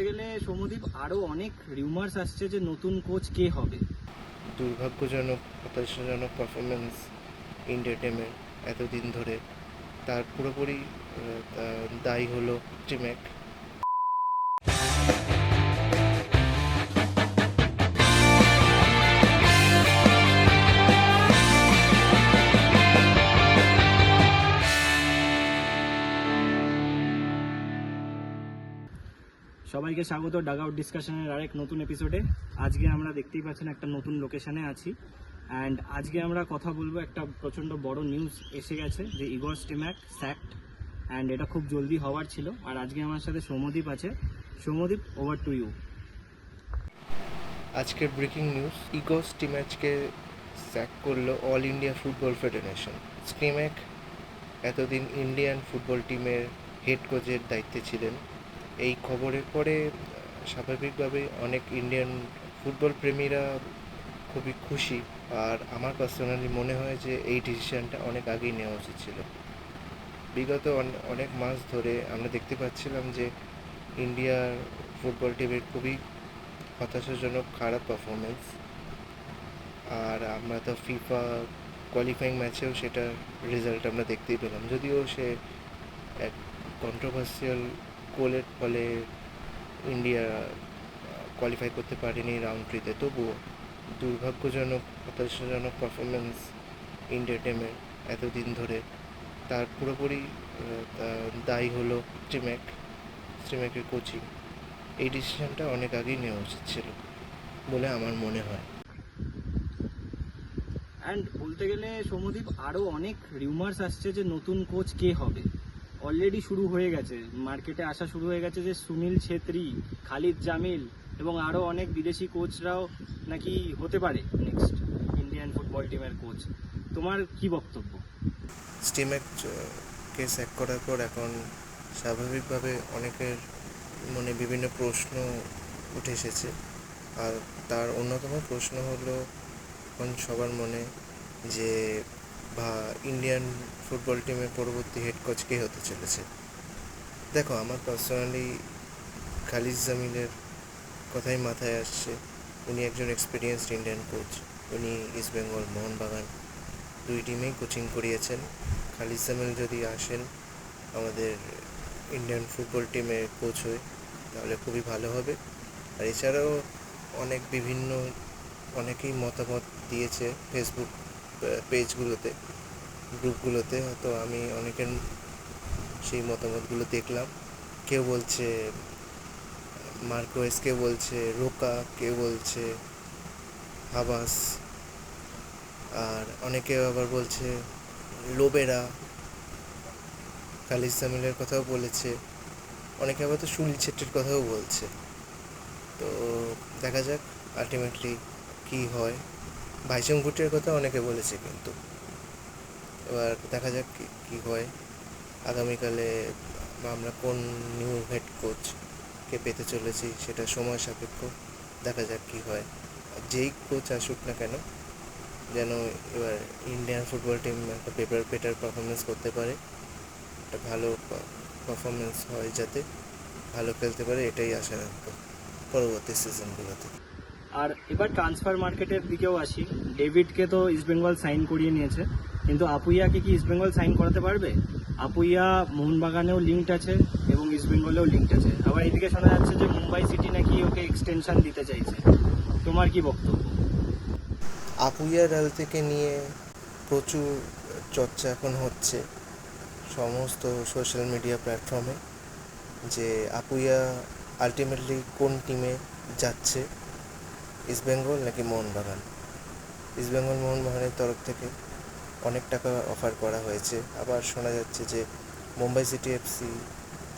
বলতে গেলে সৌম্যদীপ আরও অনেক রিউমার্স আসছে যে নতুন কোচ কে হবে। দুর্ভাগ্যজনক হতাশাজনক পারফরমেন্স ইন্ডিয়া টিমের এতদিন ধরে, তার পুরোপুরি দায়ী হলো টিমেক। সবাইকে স্বাগত ডাগ আউট ডিসকাশনের আরেক নতুন এপিসোডে। আজকে আমরা দেখতেই পাচ্ছেন একটা নতুন লোকেশনে আছি অ্যান্ড আজকে আমরা কথা বলবো একটা প্রচণ্ড বড় নিউজ এসে গেছে যে ইগর স্টিম্যাক স্যাকড অ্যান্ড এটা খুব জলদি হওয়ার ছিল। আর আজকে আমার সাথে সৌম্যদীপ আছে। Soumyadeep, over to you. আজকের ব্রেকিং নিউজ, ইগর স্টিম্যাচকে স্যাক করলো all India football federation. Stimac এতদিন ইন্ডিয়ান ফুটবল টিমের হেড কোচের দায়িত্বে ছিলেন। এই খবরের পরে স্বাভাবিকভাবে অনেক ইন্ডিয়ান ফুটবল প্রেমীরা খুবই খুশি, আর আমার পার্সোনালি মনে হয় যে এই ডিসিশনটা অনেক আগেই নেওয়া উচিত ছিল। বিগত অনেক মাস ধরে আমরা দেখতে পাচ্ছিলাম যে ইন্ডিয়ার ফুটবল টিমের খুবই হতাশাজনক খারাপ পারফরমেন্স, আর আমরা তো ফিফা কোয়ালিফাইং ম্যাচেও সেটার রেজাল্ট আমরা দেখতেই পেলাম। যদিও সে এক কন্ট্রোভার্সিয়াল গোলের ফলে ইন্ডিয়া কোয়ালিফাই করতে পারেনি রাউন্ড 3-তে, তবুও দুর্ভাগ্যজনক হতাশাজনক পারফরমেন্স ইন্ডিয়া টিমের এতদিন ধরে, তার পুরোপুরি দায়ী হলো স্টিম্যাকের কোচিং। এই ডিসিশনটা অনেক আগেই নেওয়া উচিত ছিল বলে আমার মনে হয়। অ্যান্ড বলতে গেলে সৌম্যদীপ আরও অনেক রিউমার্স আসছে যে নতুন কোচ কে হবে। অলরেডি শুরু হয়ে গেছে, মার্কেটে আসা শুরু হয়ে গেছে যে সুনীল ছেত্রী, খালিদ জামিল এবং আরও অনেক বিদেশি কোচরাও নাকি হতে পারে নেক্সট ইন্ডিয়ান ফুটবল টিমের কোচ। তোমার কি বক্তব্য? স্টিম্যাককে স্যাক করার পর এখন স্বাভাবিকভাবে অনেকের মনে বিভিন্ন প্রশ্ন উঠে এসেছে, আর তার অন্যতম প্রশ্ন হলো এখন সবার মনে যে ইন্ডিয়ান ফুটবল টিমের পরবর্তী হেড কোচ কে হতে চলেছে। দেখো, আমার পার্সোনালি খালিদ জামিলের কথাই মাথায় আসছে। উনি একজন এক্সপিরিয়েন্সড ইন্ডিয়ান কোচ। উনি ইস্ট বেঙ্গল, মোহনবাগান দুই টিমেই কোচিং করিয়েছেন। খালিদ জামিল যদি আসেন আমাদের ইন্ডিয়ান ফুটবল টিমের কোচ হয়ে, তাহলে খুবই ভালো হবে। আর এছাড়াও অনেকেই মতামত দিয়েছে ফেসবুক পেজগুলোতে, গ্রুপগুলোতে, তো আমি অনেকের সেই মতামতগুলো দেখলাম। কেউ বলছে মার্কোয়েস, কেউ বলছে রোকা, কেউ বলছে হাবাস, আর অনেকে আবার বলছে লোবেরা। খালিদ জামিলের কথাও বলেছে, অনেকে আবার তো সুনীল ছেত্রীর কথাও বলছে। তো দেখা যাক আলটিমেটলি কী হয়। ভাইচুং ভুটিয়ার কথা অনেকে বলেছে, কিন্তু এবার দেখা যাক কী হয় আগামীকালে। আমরা কোন নিউ হেড কোচকে পেতে চলেছি সেটা সময় সাপেক্ষ, দেখা যাক কী হয়। যেই কোচ আসুক না কেন, যেন এবার ইন্ডিয়ান ফুটবল টিম একটা বেটার পারফরমেন্স করতে পারে, একটা ভালো পারফরমেন্স হয়, যাতে ভালো খেলতে পারে, এটাই আশা রাখবো পরবর্তী সিজনগুলোতে। আর এবার ট্রান্সফার মার্কেটের দিকেও আসি। ডেভিডকে তো ইস্টবেঙ্গল সাইন করিয়ে নিয়েছে, কিন্তু আপুইয়াকে কি ইস্টবেঙ্গল সাইন করাতে পারবে? আপুইয়া মোহনবাগানেও লিঙ্কড আছে এবং ইস্টবেঙ্গলেও লিঙ্কড আছে। আবার এদিকে শোনা যাচ্ছে যে মুম্বাই সিটি নাকি ওকে এক্সটেনশন দিতে চাইছে। তোমার কি বক্তব্য? আপুইয়া ডাল থেকে নিয়ে প্রচুর চর্চা এখন হচ্ছে সমস্ত সোশ্যাল মিডিয়া প্ল্যাটফর্মে, যে আপুইয়া আলটিমেটলি কোন টিমে যাচ্ছে, ইস্টবেঙ্গল নাকি মোহনবাগান। ইস্টবেঙ্গল মোহনবাগানের তরফ থেকে অনেক টাকা অফার করা হয়েছে। আবার শোনা যাচ্ছে যে মুম্বাই সিটি এফসি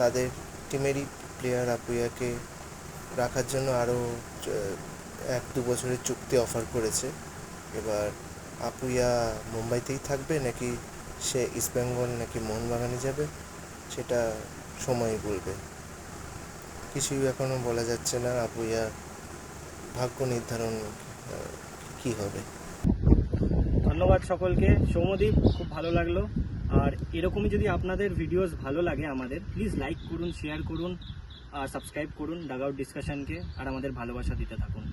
তাদের টিমেরই প্লেয়ার আপুইয়াকে রাখার জন্য আরও 1-2 বছরের চুক্তি অফার করেছে। এবার আপুইয়া মুম্বাইতেই থাকবে নাকি সে ইস্টবেঙ্গল নাকি মোহনবাগানে যাবে, সেটা সময়ই বলবে। কিছুই এখনও বলা যাচ্ছে না। আপুইয়া ভাগ্য নির্ধারণ কী হবে। ধন্যবাদ সকলকে। সৌম্যদীপ, খুব ভালো লাগলো। আর এরকমই যদি আপনাদের ভিডিওস ভালো লাগে আমাদের, প্লিজ লাইক করুন, শেয়ার করুন আর সাবস্ক্রাইব করুন ডাগআউট ডিসকাশনকে, আর আমাদের ভালোবাসা দিতে থাকুন।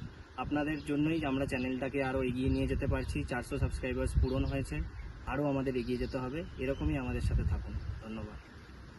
আপনাদের জন্যই আমরা চ্যানেলটাকে আরও এগিয়ে নিয়ে যেতে পারছি। 400 সাবস্ক্রাইবার্স পূরণ হয়েছে, আরও আমাদের এগিয়ে যেতে হবে। এরকমই আমাদের সাথে থাকুন। ধন্যবাদ।